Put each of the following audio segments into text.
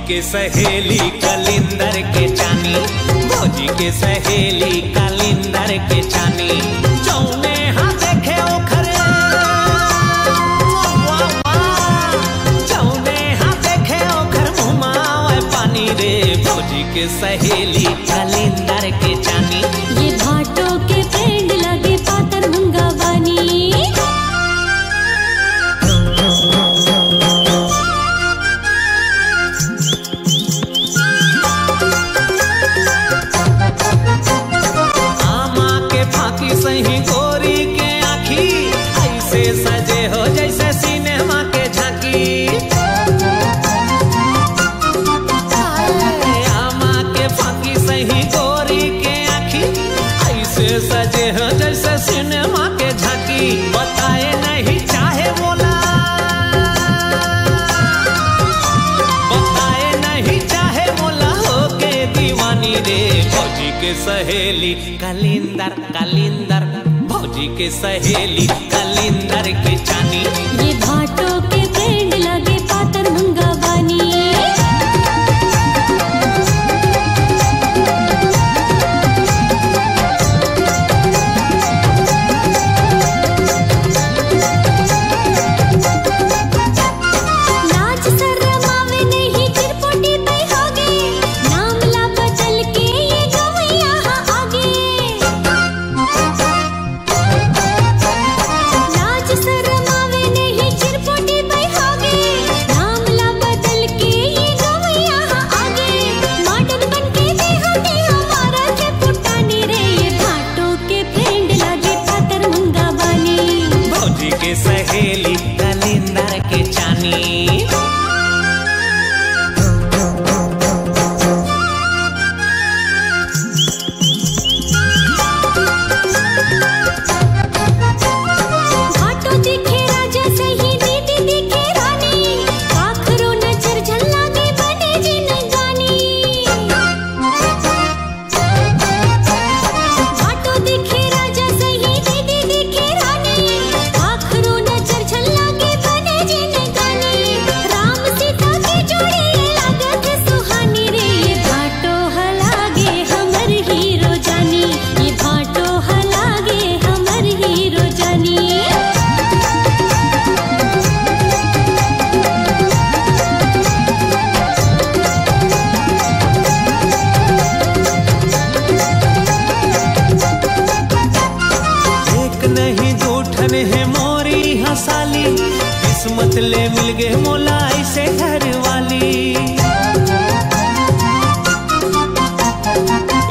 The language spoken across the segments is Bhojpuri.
के सहेली कलिंदर के चानी, भौजी के सहेली कलिंदर के चानी। जौने हाँ देखे ओखरे, जौने हाँ देखे ओखर मुमावे पानी रे। भौजी के सहेली कलिंदर के चानी। ये भाटों के फ्रेंड लगे पातर मुंगा बानी। सही गोरी के आँखी ऐसे सजे हो जैसे सिनेमा के झांकी। आमा के फांकी सही गोरी के आँखी ऐसे सजे हो जैसे सिनेमा के झांकी। बताए नहीं चाहे बोला, बताए नहीं चाहे बोला हो के दीवानी रे। भौजी के सहेली कलिंदर कलिंदर, भौजी के सहेली कलिंदर के चानी। ये भाटों के फ्रेंड लगे पातर मुंगा बानी। के सहेली कलिंदर के चानी। भाटो दिखे राजा सही दीदी दिखे रानी। आखरो नजर झल्ला के बने जिन गानी। भाटो दिखे राजा सही दीदी दिखे रानी। है मोरी हसाली, किस्मत ले मिल गए मोला ऐसे घर वाली।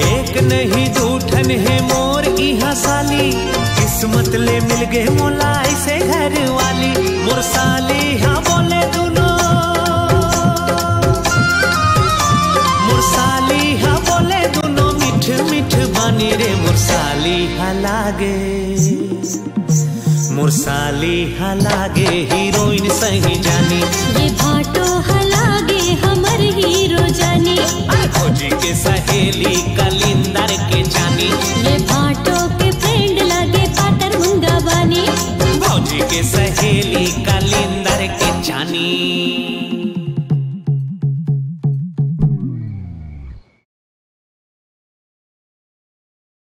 एक नहीं दूठन है मोर की हसाली, किस्मत ले मिल गए मोला ऐसे घर वाली। मुरसाली हाँ बोले दोनों, मुरसाली हाँ बोले दोनों मिठ मिठ बानी रे। मुरसाली हाँ लागे, मुरसाली हलागे हीरोइन सही जानी। ये भाटो हलागे हमर हीरो जानी। भौजी के सहेली कलिंदर के चानी। ये भाटो